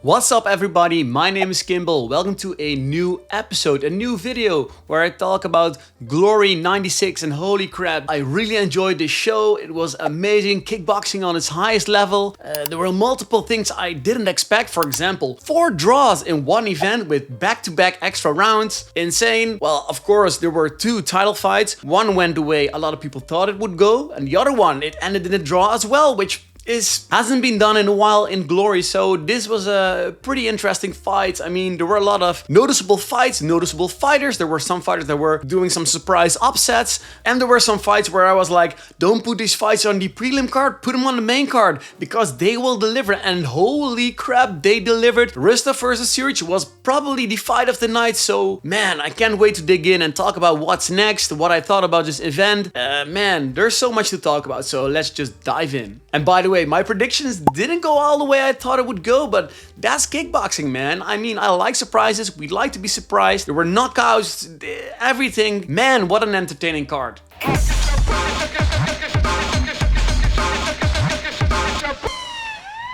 What's up everybody, my name is Kimball. Welcome to a new episode, a new video where I talk about Glory 96 and holy crap, I really enjoyed this show. It was amazing, kickboxing on its highest level. There were multiple things I didn't expect, for example, 4 draws in one event with back-to-back extra rounds. Insane. Well, of course, there were 2 title fights. One went the way a lot of people thought it would go, and the other one, it ended in a draw as well, which hasn't been done in a while in Glory, so this was a pretty interesting fight. I mean, there were a lot of noticeable fights, noticeable fighters. There were some fighters that were doing some surprise upsets, and there were some fights where I was like, don't put these fights on the prelim card, put them on the main card, because they will deliver, and holy crap, they delivered. Hristov versus Ciric was probably the fight of the night, so man, I can't wait to dig in and talk about what's next, what I thought about this event. Man, there's so much to talk about, so let's just dive in. And by the way, my predictions didn't go all the way I thought it would go, but that's kickboxing, man. I mean, I like surprises. We like to be surprised. There were knockouts, everything. Man, what an entertaining card.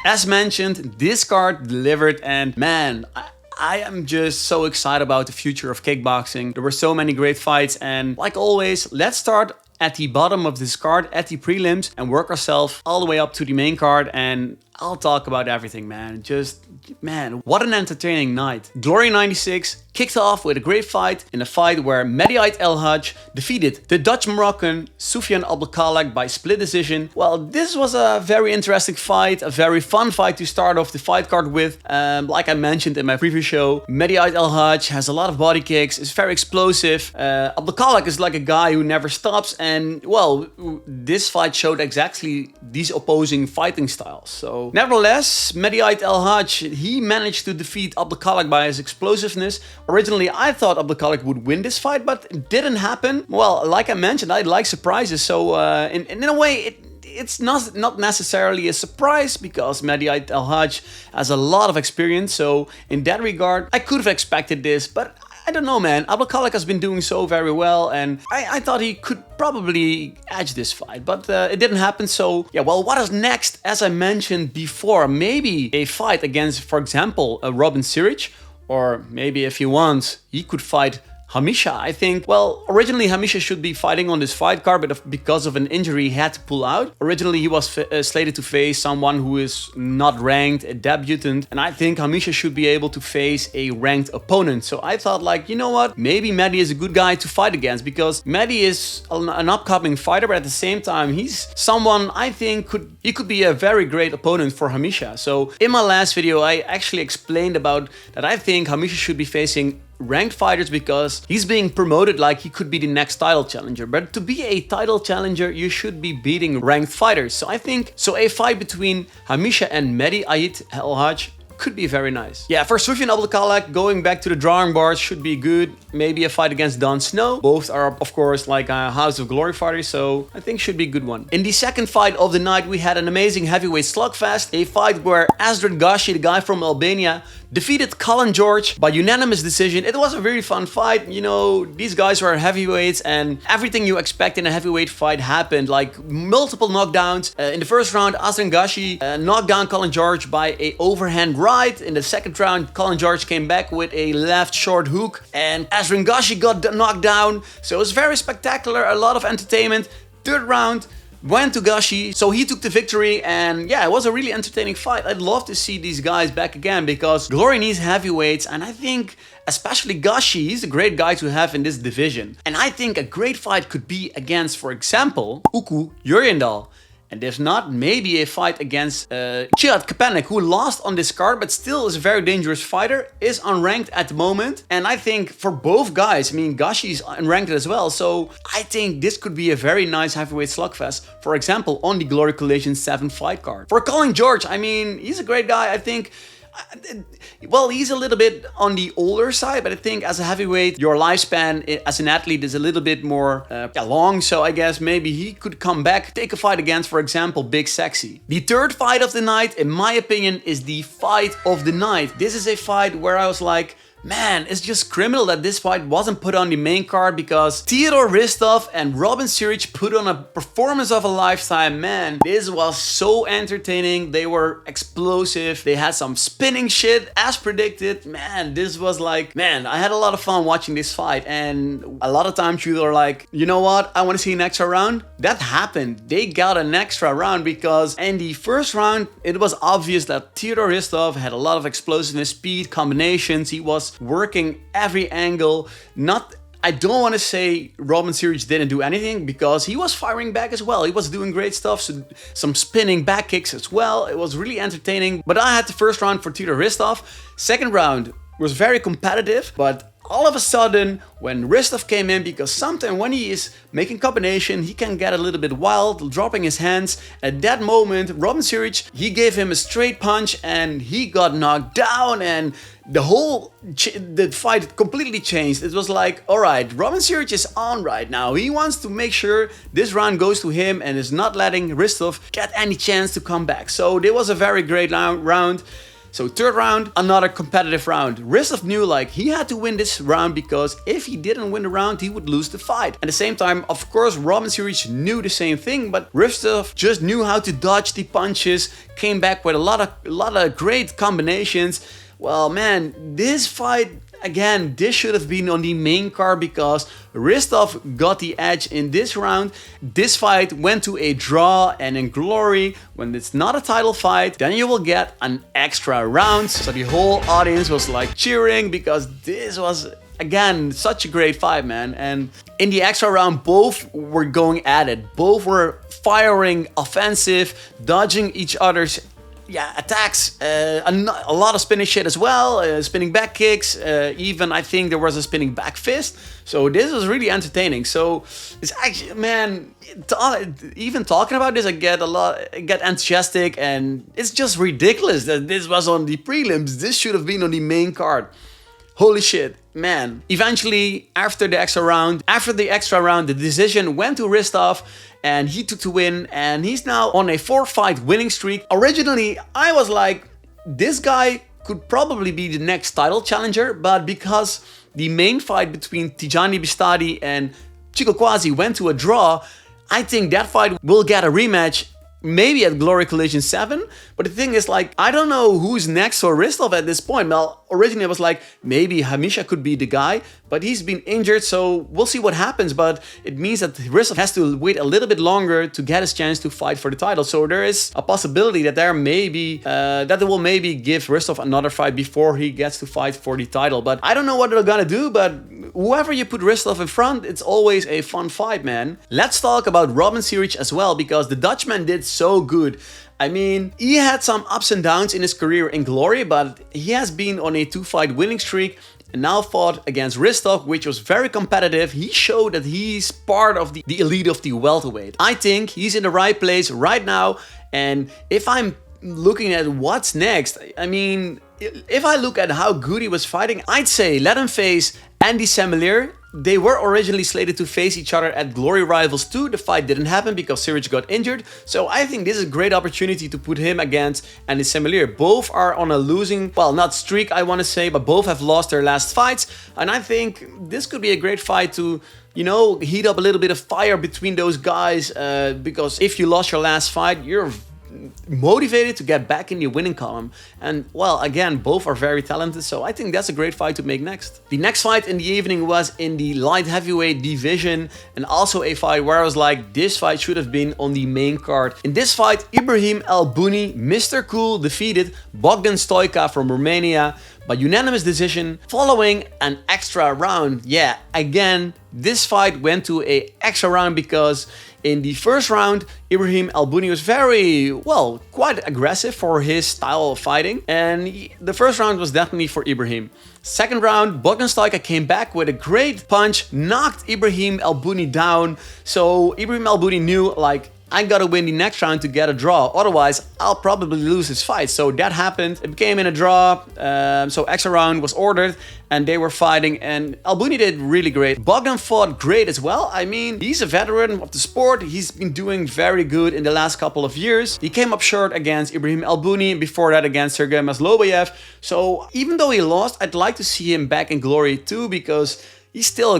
As mentioned, this card delivered, and man, I am just so excited about the future of kickboxing. There were so many great fights, and like always, let's start at the bottom of this card, at the prelims, and work ourselves all the way up to the main card, and I'll talk about everything, man. Just, man, what an entertaining night. Glory 96 kicked off with a great fight, in a fight where Mehdi Hadj defeated the Dutch-Moroccan Soufian Abdelkhalek by split decision. Well, this was a very interesting fight, a very fun fight to start off the fight card with. Like I mentioned in my previous show, Mehdi Hadj has a lot of body kicks, is very explosive. Abdelkhalek is like a guy who never stops, and well, this fight showed exactly these opposing fighting styles. So nevertheless, Mehdi Hadj, he managed to defeat Abdelkhalek by his explosiveness. Originally, I thought Abdelkhalek would win this fight, but it didn't happen. Well, like I mentioned, I like surprises, so in a way, it's not necessarily a surprise because Mehdi Hadj has a lot of experience, so in that regard, I could have expected this, but I don't know, man. Abdelkhalek has been doing so very well, and I thought he could probably edge this fight, but it didn't happen. So yeah, well, what is next? As I mentioned before, maybe a fight against, for example, Robin Ciric, or maybe if he wants, he could fight Hamisha, I think. Well, originally Hamisha should be fighting on this fight card, but because of an injury he had to pull out. Originally he was slated to face someone who is not ranked, a debutant, and I think Hamisha should be able to face a ranked opponent. So I thought, like, you know what, maybe Mehdi is a good guy to fight against, because Mehdi is an upcoming fighter, but at the same time he's someone I think could be a very great opponent for Hamisha. So in my last video I actually explained about that I think Hamisha should be facing ranked fighters because he's being promoted like he could be the next title challenger. But to be a title challenger, you should be beating ranked fighters. So I think a fight between Hamisha and Mehdi Hadj could be very nice. Yeah, for Soufian Abdelkhalek, going back to the drawing board should be good. Maybe a fight against Don Snow. Both are, of course, like a House of Glory fighters, so I think should be a good one. In the second fight of the night, we had an amazing heavyweight slugfest. A fight where Asdren Gashi, the guy from Albania, defeated Colin George by unanimous decision. It was a very fun fight. You know, these guys were heavyweights, and everything you expect in a heavyweight fight happened. Like multiple knockdowns. In the first round, Asdren Gashi knocked down Colin George by a overhand right. In the second round, Colin George came back with a left short hook, and Asdren Gashi got knocked down. So it was very spectacular, a lot of entertainment. Third round went to Gashi, so he took the victory, and yeah, it was a really entertaining fight. I'd love to see these guys back again because Glory needs heavyweights, and I think especially Gashi, he's a great guy to have in this division. And I think a great fight could be against, for example, Uku Jurjendal. And if not, maybe a fight against Kapanek, who lost on this card, but still is a very dangerous fighter, is unranked at the moment. And I think for both guys, I mean, Gashi is unranked as well, so I think this could be a very nice heavyweight slugfest, for example, on the Glory Collision 7 fight card. For Colin George, I mean, he's a great guy, I think. Well, he's a little bit on the older side, but I think as a heavyweight, your lifespan as an athlete is a little bit more long. So I guess maybe he could come back, take a fight against, for example, Big Sexy. The third fight of the night, in my opinion, is the fight of the night. This is a fight where I was like, man, it's just criminal that this fight wasn't put on the main card, because Theodore Hristov and Robin Ciric put on a performance of a lifetime. Man, this was so entertaining. They were explosive. They had some spinning shit as predicted. Man, this was like, man, I had a lot of fun watching this fight. And a lot of times you are like, you know what, I want to see an extra round. That happened. They got an extra round because in the first round, it was obvious that Theodore Hristov had a lot of explosiveness, speed, combinations. He was working every angle. I don't want to say Robin Ciric didn't do anything, because he was firing back as well. He was doing great stuff, so some spinning back kicks as well. It was really entertaining. But I had the first round for Theodore Hristov. Second round was very competitive, but all of a sudden, when Hristov came in, because sometimes when he is making combination, he can get a little bit wild, dropping his hands. At that moment, Robin Ciric, he gave him a straight punch and he got knocked down, and the fight completely changed. It was like, all right, Robin Ciric is on right now. He wants to make sure this round goes to him and is not letting Hristov get any chance to come back. So it was a very great round. So third round, another competitive round. Hristov knew like he had to win this round, because if he didn't win the round, he would lose the fight. At the same time, of course, Robin Ciric knew the same thing, but Hristov just knew how to dodge the punches, came back with a lot of great combinations. Well, man, this fight, again, this should have been on the main card, because Hristov got the edge in this round. This fight went to a draw, and in glory, when it's not a title fight, then you will get an extra round. So the whole audience was like cheering, because this was, again, such a great fight, man. And in the extra round, both were going at it. Both were firing offensive, dodging each other's attacks, a lot of spinning shit as well, spinning back kicks, even I think there was a spinning back fist. So this was really entertaining. So it's actually, man, even talking about this, I get enthusiastic, and it's just ridiculous that this was on the prelims. This should have been on the main card. Holy shit, man. Eventually, after the extra round, the decision went to Hristov, and he took the win, and he's now on a 4-fight winning streak. Originally, I was like, this guy could probably be the next title challenger, but because the main fight between Tyjani Beztati and Chico Kwasi went to a draw, I think that fight will get a rematch, maybe at Glory Collision 7. But the thing is, like, I don't know who's next for Hristov at this point. Well, originally I was like, maybe Hamisha could be the guy, but he's been injured, so we'll see what happens. But it means that Hristov has to wait a little bit longer to get his chance to fight for the title. So there is a possibility that they will maybe give Hristov another fight before he gets to fight for the title. But I don't know what they're gonna do, but whoever you put Hristov in front, it's always a fun fight, man. Let's talk about Robin Ciric as well, because the Dutchman did so good. I mean, he had some ups and downs in his career in glory, but he has been on a 2-fight winning streak and now fought against Hristov, which was very competitive. He showed that he's part of the elite of the welterweight. I think he's in the right place right now, and if I'm looking at what's next, I mean, if I look at how good he was fighting, I'd say let him face Andy Semelier. They were originally slated to face each other at Glory Rivals 2. The fight didn't happen because Ciric got injured. So I think this is a great opportunity to put him against Andy Semelier. Both are on a losing, well, not streak, I want to say, but both have lost their last fights. And I think this could be a great fight to, you know, heat up a little bit of fire between those guys. Because if you lost your last fight, you're motivated to get back in the winning column. And well, again, both are very talented, so I think that's a great fight to make next. The next fight in the evening was in the light heavyweight division, and also a fight where I was like, this fight should have been on the main card. In this fight, Ibrahim Bouni, Mr. Cool, defeated Bogdan Stojka from Romania by unanimous decision following an extra round. Yeah, again, this fight went to an extra round because in the first round, Ibrahim Bouni was very, well, quite aggressive for his style of fighting. And the first round was definitely for Ibrahim. Second round, Bogdan Stojka came back with a great punch, knocked Ibrahim Bouni down. So Ibrahim Bouni knew, like, I gotta win the next round to get a draw. Otherwise, I'll probably lose this fight. So that happened. It became in a draw. So extra round was ordered and they were fighting. And Bouni did really great. Bogdan fought great as well. I mean, he's a veteran of the sport. He's been doing very good in the last couple of years. He came up short against Ibrahim Bouni, before that against Sergey Maslovayev. So even though he lost, I'd like to see him back in glory too, because he's still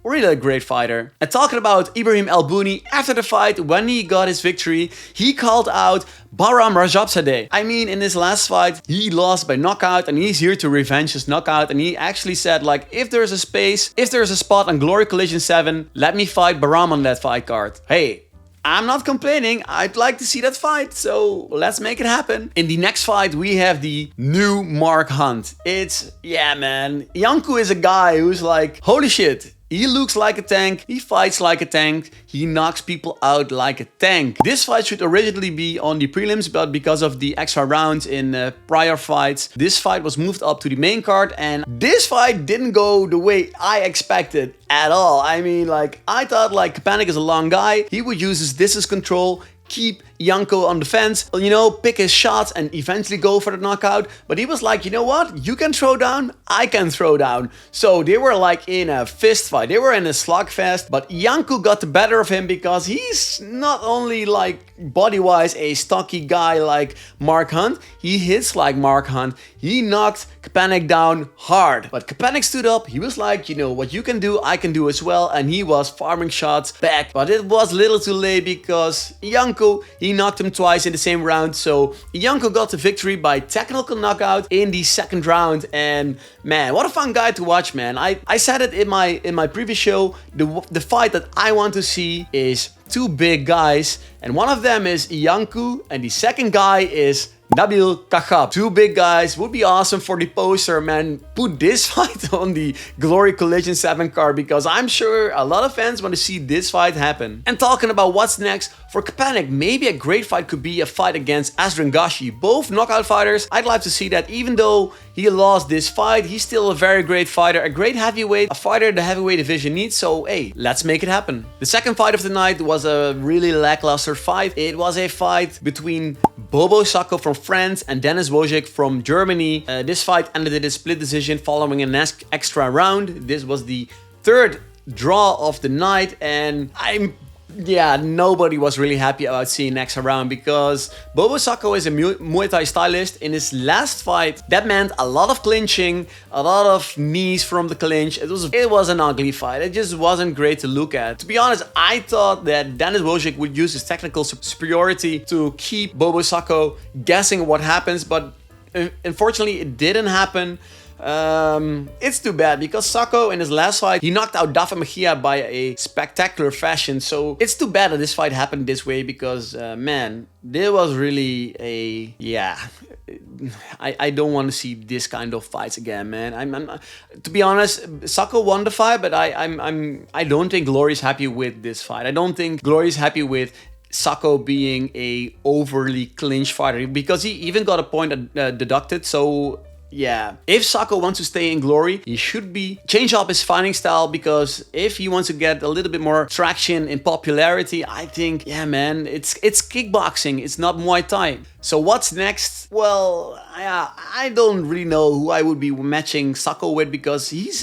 really a great fighter. And talking about Ibrahim Bouni, after the fight, when he got his victory, he called out Bahram Rajabzadeh. I mean, in his last fight, he lost by knockout and he's here to revenge his knockout. And he actually said, like, if there's a space, if there's a spot on Glory Collision 7, let me fight Bahram on that fight card. Hey, I'm not complaining. I'd like to see that fight, so let's make it happen. In the next fight, we have the new Mark Hunt. Yeah, man. Iancu is a guy who's like, holy shit. He looks like a tank, he fights like a tank, he knocks people out like a tank. This fight should originally be on the prelims, but because of the extra rounds in prior fights, this fight was moved up to the main card, and this fight didn't go the way I expected at all. I mean, like, I thought like Kapanik is a long guy, he would use his distance control, keep Iancu on the fence, you know, pick his shots and eventually go for the knockout. But he was like, you know what? You can throw down, I can throw down. So they were like in a fist fight. They were in a slugfest, but Iancu got the better of him because he's not only like body-wise a stocky guy like Mark Hunt, he hits like Mark Hunt. He knocked Kapanik down hard. But Kapanik stood up, he was like, you know, what you can do, I can do as well. And he was farming shots back. But it was a little too late because Iancu, he knocked him twice in the same round. So Iancu got the victory by technical knockout in the second round. And man, what a fun guy to watch, man. I said it in my previous show. The fight that I want to see is two big guys. And one of them is Iancu and the second guy is Nabil Khachab. Two big guys would be awesome for the poster, man. Put this fight on the Glory Collision 7 card because I'm sure a lot of fans want to see this fight happen. And talking about what's next for Kapanik, maybe a great fight could be a fight against Asdren Gashi. Both knockout fighters. I'd like to see that. Even though he lost this fight, he's still a very great fighter, a great heavyweight, a fighter the heavyweight division needs. So hey, let's make it happen. The second fight of the night was a really lackluster fight. It was a fight between Bobo Sacco from France and Denis Wojcik from Germany. This fight ended in a split decision following an extra round. This was the third draw of the night, and nobody was really happy about seeing next round because Bobo Sacco is a Muay Thai stylist. In his last fight, that meant a lot of clinching, a lot of knees from the clinch. It was an ugly fight. It just wasn't great to look at. To be honest, I thought that Denis Wojcik would use his technical superiority to keep Bobo Sacco guessing what happens, but unfortunately it didn't happen. It's too bad because Sacco in his last fight, he knocked out Dafa Mejia by a spectacular fashion. So it's too bad that this fight happened this way because, man, there was really I don't want to see this kind of fights again, man. I'm to be honest, Sacco won the fight, but I don't think Glory's happy with this fight. I don't think Glory's happy with Sacco being a overly clinch fighter because he even got a point deducted. So yeah, if Sacco wants to stay in Glory, he should change up his fighting style because if he wants to get a little bit more traction in popularity, I think, yeah, man, it's kickboxing, it's not Muay Thai. So what's next? Well, I don't really know who I would be matching Sacco with because his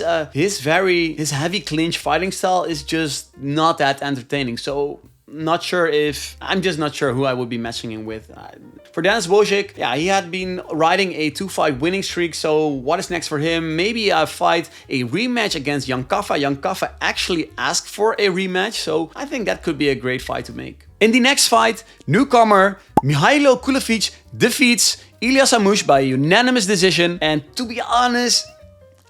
heavy clinch fighting style is just not that entertaining. So I'm just not sure who I would be matching him with. For Denis Wojcik, yeah, he had been riding a 2-fight winning streak, so what is next for him? Maybe a rematch against Iancu. Iancu actually asked for a rematch, so I think that could be a great fight to make. In the next fight, newcomer Mihailo Kulevic defeats Ilyas Amouche by unanimous decision, and to be honest,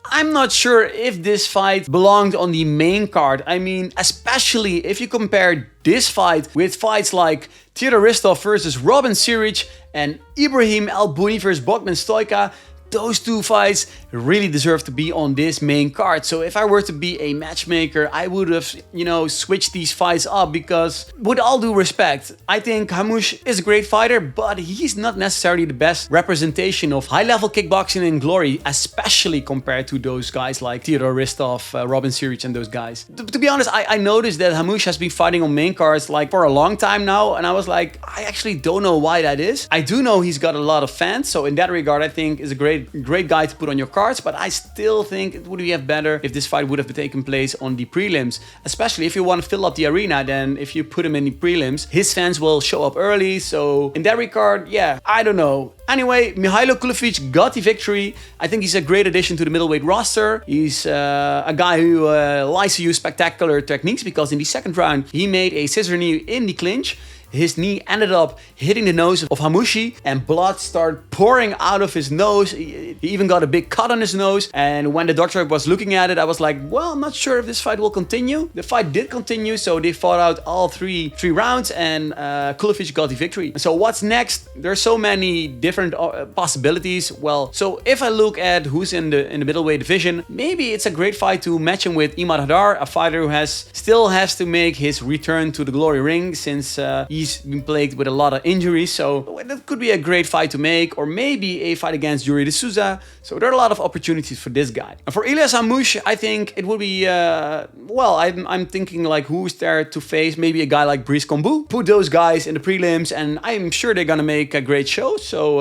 I'm not sure if this fight belonged on the main card. I mean, especially if you compare this fight with fights like Hristov versus Robin Ciric and Ibrahim Bouni versus Bogdan Stoica. those two fights really deserve to be on this main card. So if I were to be a matchmaker, I would have, you know, switched these fights up because with all due respect, I think Hamush is a great fighter, but he's not necessarily the best representation of high-level kickboxing in glory, especially compared to those guys like Theodore Hristov, Robin Ciric and those guys. To be honest, I noticed that Hamush has been fighting on main cards like for a long time now, and I was like, I actually don't know why that is. I do know he's got a lot of fans, so in that regard I think is a great guy to put on your cards, but I still think it would be better if this fight would have taken place on the prelims, especially if you want to fill up the arena. Then if you put him in the prelims, his fans will show up early, so in that regard, yeah, I don't know. Anyway, Mihailo Kulevic got the victory. I think he's a great addition to the middleweight roster. He's a guy who likes to use spectacular techniques, because in the second round he made a scissor knee in the clinch. His knee ended up hitting the nose of Hamushi and blood started pouring out of his nose. He even got a big cut on his nose. And when the doctor was looking at it, I was like, well, I'm not sure if this fight will continue. The fight did continue, so they fought out all three rounds, and Kulevic got the victory. So what's next? There's so many different possibilities. Well, so if I look at who's in the middleweight division, maybe it's a great fight to match him with Imad Hadar, a fighter who still has to make his return to the glory ring since he's been plagued with a lot of injuries, so that could be a great fight to make, or maybe a fight against Yuri de Souza. So there are a lot of opportunities for this guy. And for Ilyas Hamush, I think it would be, well, I'm thinking like who's there to face, maybe a guy like Brice Combu. Put those guys in the prelims and I'm sure they're gonna make a great show, so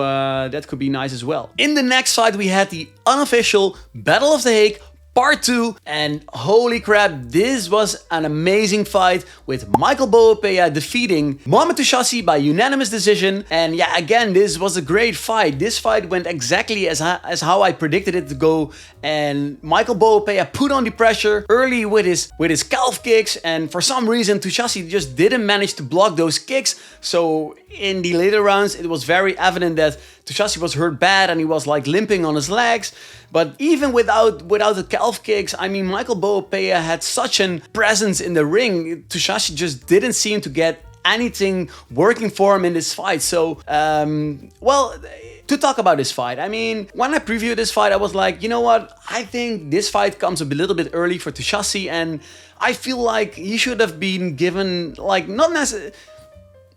that could be nice as well. In the next fight we had the unofficial Battle of The Hague Part 2, and holy crap, this was an amazing fight with Michael Boapeah defeating Mohamed Touchassi by unanimous decision. And yeah, again, this was a great fight. This fight went exactly as how I predicted it to go, and Michael Boapeah put on the pressure early with his calf kicks, and for some reason Touchassi just didn't manage to block those kicks. So in the later rounds it was very evident that Touchassi was hurt bad and he was like limping on his legs. But even without the calf kicks, I mean, Michael Boapeah had such a presence in the ring. Touchassi just didn't seem to get anything working for him in this fight. So, well, to talk about this fight, I mean, when I previewed this fight, I was like, you know what? I think this fight comes a little bit early for Touchassi, and I feel like he should have been given, like, not necessarily...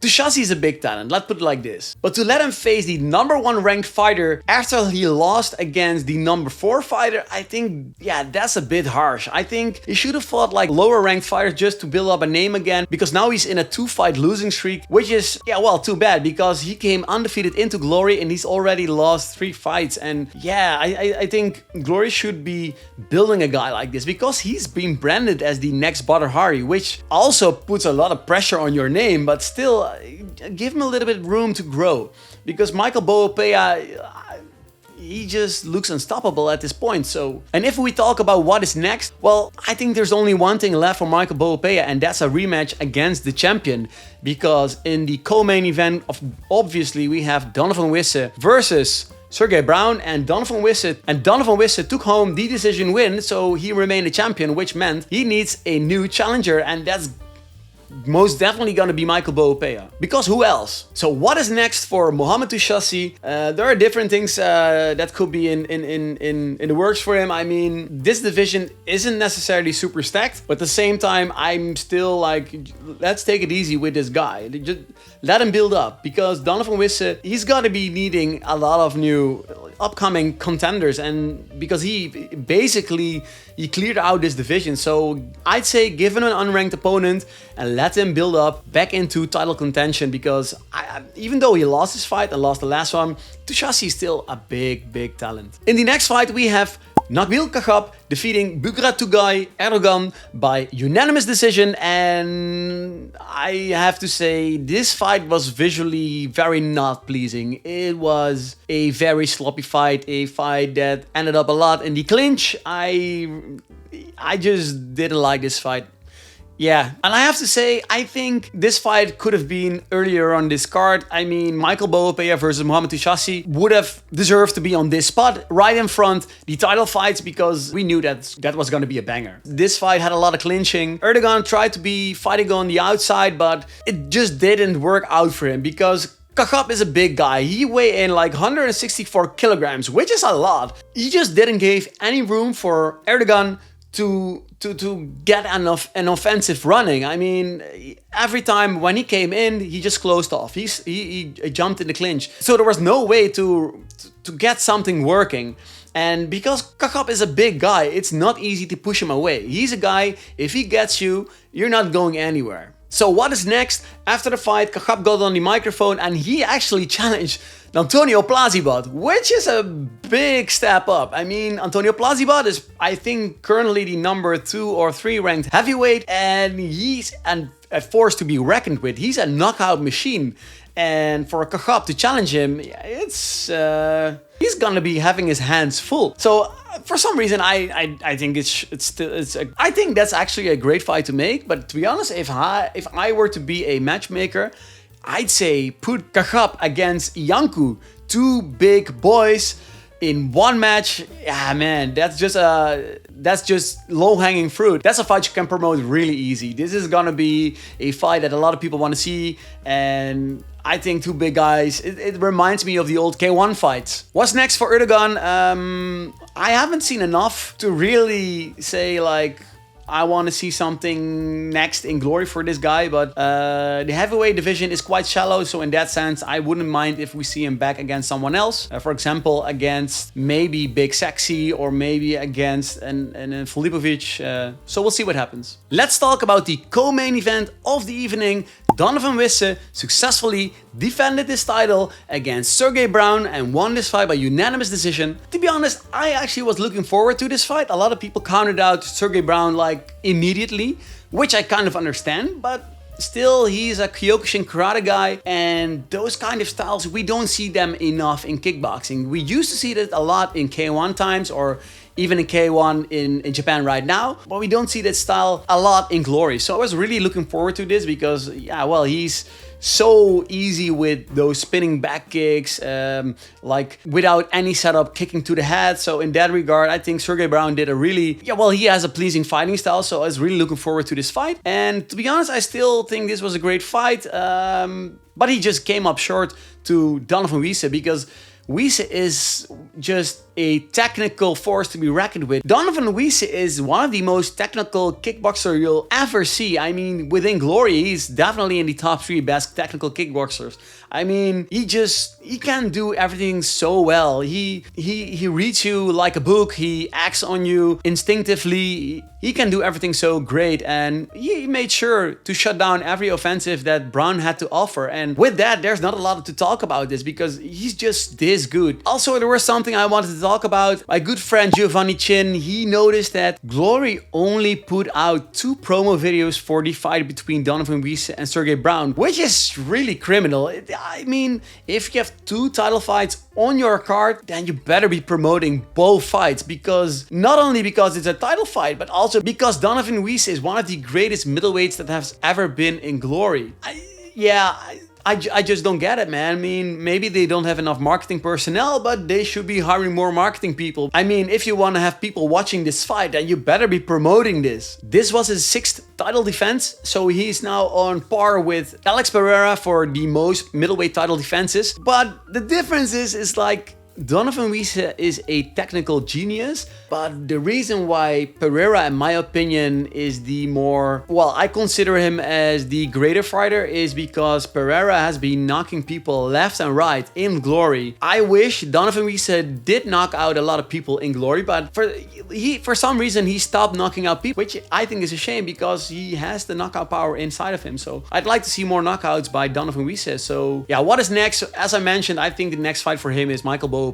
Touchassi is a big talent, let's put it like this. But to let him face the #1 ranked fighter after he lost against the #4 fighter, I think, yeah, that's a bit harsh. I think he should have fought like lower ranked fighters just to build up a name again, because now he's in a 2-fight losing streak, which is, yeah, well, too bad, because he came undefeated into Glory and he's already lost 3 fights. And yeah, I think Glory should be building a guy like this, because he's been branded as the next Badr Hari, which also puts a lot of pressure on your name, but still, give him a little bit room to grow, because Michael Boapeah, he just looks unstoppable at this point. So, and if we talk about what is next, well, I think there's only one thing left for Michael Boapeah, and that's a rematch against the champion, because in the co-main event, obviously we have Donovan Wisse versus Sergey Brown, and Donovan Wisse took home the decision win, so he remained a champion, which meant he needs a new challenger, and that's most definitely gonna be Michael Boapeah, because who else? So what is next for Mohamed Touchassi? There are different things that could be in the works for him. I mean, this division isn't necessarily super stacked, but at the same time, I'm still like, let's take it easy with this guy. Just let him build up, because Donovan Wisse, he's gotta be needing a lot of new upcoming contenders, and because he cleared out this division. So I'd say give him an unranked opponent and let him build up back into title contention, because even though he lost his fight and lost the last one, Touchassi is still a big talent. In the next fight we have Nabil Khachab defeating Bugra Tugay Erdogan by unanimous decision, and I have to say this fight was visually very not pleasing. It was a very sloppy fight, a fight that ended up a lot in the clinch. I just didn't like this fight. Yeah, and I have to say, I think this fight could have been earlier on this card. I mean, Michael Boapeah versus Mohamed Touchassi would have deserved to be on this spot, right in front, the title fights, because we knew that was going to be a banger. This fight had a lot of clinching. Erdogan tried to be fighting on the outside, but it just didn't work out for him, because Khachab is a big guy. He weighed in like 164 kilograms, which is a lot. He just didn't give any room for Erdogan to get an offensive running. I mean, every time when he came in, he just closed off. He jumped in the clinch. So there was no way to get something working. And because Khachab is a big guy, it's not easy to push him away. He's a guy, if he gets you, you're not going anywhere. So what is next? After the fight, Khachab got on the microphone and he actually challenged Antonio Plazibat, which is a big step up. I mean, Antonio Plazibat is, I think, currently the number 2 or 3 ranked heavyweight, and he's a force to be reckoned with. He's a knockout machine. And for Khachab to challenge him, it's he's gonna be having his hands full. So for some reason, I think I think that's actually a great fight to make. But to be honest, if I were to be a matchmaker, I'd say put Khachab against Iancu, 2 big boys in one match. Yeah, man, that's just low-hanging fruit. That's a fight you can promote really easy. This is gonna be a fight that a lot of people want to see, and I think 2 big guys. It reminds me of the old K1 fights. What's next for Erdogan? I haven't seen enough to really say like I want to see something next in glory for this guy, but the heavyweight division is quite shallow, so in that sense, I wouldn't mind if we see him back against someone else. For example, against maybe Big Sexy or maybe against an Filipovic. So we'll see what happens. Let's talk about the co-main event of the evening. Donovan Wisse successfully defended his title against Sergey Brown and won this fight by unanimous decision. To be honest, I actually was looking forward to this fight. A lot of people counted out Sergey Brown like immediately, which I kind of understand, but still, he's a Kyokushin karate guy, and those kind of styles, we don't see them enough in kickboxing. We used to see that a lot in K1 times, or even in K1 in Japan right now, but we don't see that style a lot in Glory. So I was really looking forward to this because, yeah, well, he's so easy with those spinning back kicks, like without any setup, kicking to the head. So in that regard, I think Sergey Brown did a really, he has a pleasing fighting style. So I was really looking forward to this fight. And to be honest, I still think this was a great fight. But he just came up short to Donovan Wisse because Wisse is just a technical force to be reckoned with. Donovan Wisse is one of the most technical kickboxer you'll ever see. I mean, within Glory, he's definitely in the top 3 best technical kickboxers. I mean, he can do everything so well. He reads you like a book. He acts on you instinctively. He can do everything so great, and he made sure to shut down every offensive that Brown had to offer. And with that, there's not a lot to talk about this because he's just this good. Also, there was something I wanted to talk about. My good friend Giovanni Chin, he noticed that Glory only put out 2 promo videos for the fight between Donovan Wisse and Sergey Brown, which is really criminal. I mean, if you have 2 title fights on your card, then you better be promoting both fights, because not only because it's a title fight, but also because Donovan Wisse is one of the greatest middleweights that has ever been in Glory. I just don't get it, man. I mean, maybe they don't have enough marketing personnel, but they should be hiring more marketing people. I mean, if you want to have people watching this fight, then you better be promoting this. This was his 6th title defense, so he's now on par with Alex Pereira for the most middleweight title defenses. But the difference is like, Donovan Wisse is a technical genius, but the reason why Pereira, in my opinion, is the more, I consider him as the greater fighter, is because Pereira has been knocking people left and right in Glory. I wish Donovan Wisse did knock out a lot of people in Glory, but for some reason he stopped knocking out people, which I think is a shame because he has the knockout power inside of him. So I'd like to see more knockouts by Donovan Wisse. So yeah, what is next? As I mentioned, I think the next fight for him is Michael Boapeah.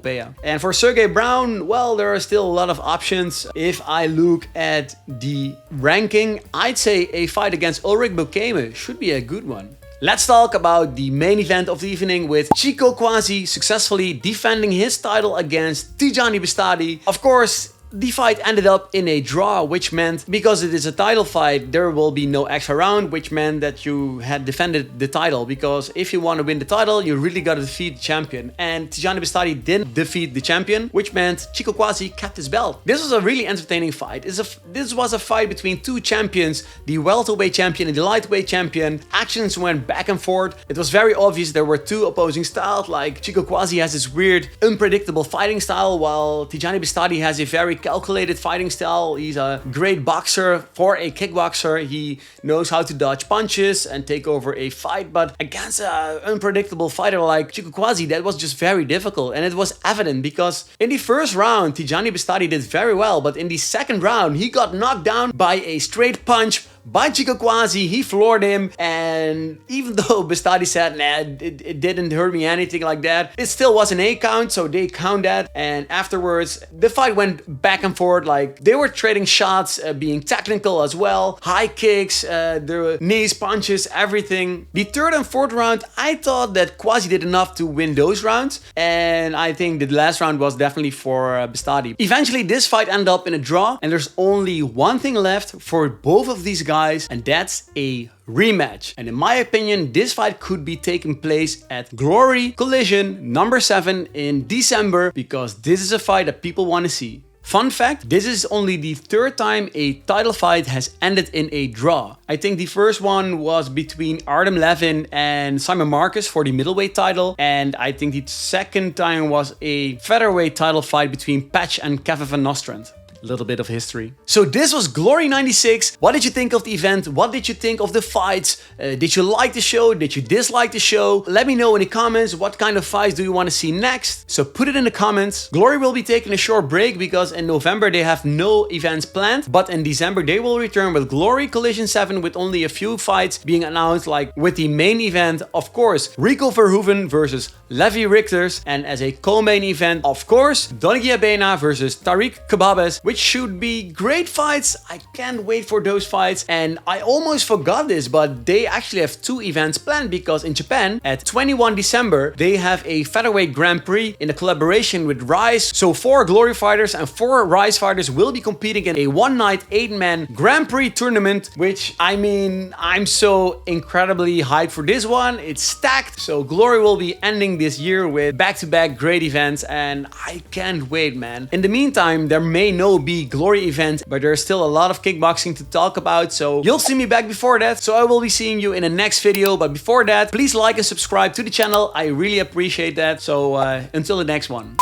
And for Sergey Brown, there are still a lot of options. If I look at the ranking, I'd say a fight against Ulrich Bukeme should be a good one. Let's talk about the main event of the evening with Chico Kwasi successfully defending his title against Tyjani Beztati. Of course, the fight ended up in a draw, which meant because it is a title fight, there will be no extra round, which meant that you had defended the title. Because if you want to win the title, you really got to defeat the champion. And Tyjani Beztati didn't defeat the champion, which meant Chico Kwasi kept his belt. This was a really entertaining fight. This was a fight between two champions, the welterweight champion and the lightweight champion. Actions went back and forth. It was very obvious there were two opposing styles. Like Chico Kwasi has this weird, unpredictable fighting style, while Tyjani Beztati has a very calculated fighting style. He's a great boxer for a kickboxer. He knows how to dodge punches and take over a fight, but against an unpredictable fighter like Chico Kwasi, that was just very difficult. And it was evident because in the first round, Tyjani Beztati did very well, but in the second round, he got knocked down by a straight punch by Chico Kwasi. He floored him, and even though Beztati said, nah, it didn't hurt me anything like that, it still was an 8 count, so they count that. And afterwards, the fight went back and forth. Like, they were trading shots, being technical as well, high kicks, the knees, punches, everything. The third and fourth round, I thought that Kwasi did enough to win those rounds, and I think the last round was definitely for Beztati. Eventually, this fight ended up in a draw, and there's only one thing left for both of these guys, and that's a rematch. And in my opinion, this fight could be taking place at Glory Collision number 7 in December, because this is a fight that people want to see. Fun fact, this is only the third time a title fight has ended in a draw. I think the first one was between Artem Levin and Simon Marcus for the middleweight title, and I think the second time was a featherweight title fight between Patch and Kevin Van Nostrand. Little bit of history. So this was Glory 96. What did you think of the event? What did you think of the fights? Did you like the show? Did you dislike the show? Let me know in the comments what kind of fights do you want to see next. So put it in the comments. Glory will be taking a short break because in November they have no events planned, but in December they will return with Glory Collision 7 with only a few fights being announced, like with the main event, of course, Rico Verhoeven versus Levi Richters, and as a co-main event, of course, Donny Abena versus Tariq Kababes, which should be great fights. I can't wait for those fights. And I almost forgot this, but they actually have 2 events planned, because in Japan at 21 December they have a featherweight Grand Prix in a collaboration with Rise. So 4 Glory fighters and 4 Rise fighters will be competing in a one-night 8-man Grand Prix tournament, which, I mean, I'm so incredibly hyped for this one. It's stacked. So Glory will be ending this year with back-to-back great events, and I can't wait, man. In the meantime, there may not be Glory event, but there's still a lot of kickboxing to talk about, so you'll see me back before that. So I will be seeing you in the next video, but before that, please like and subscribe to the channel. I really appreciate that. So until the next one.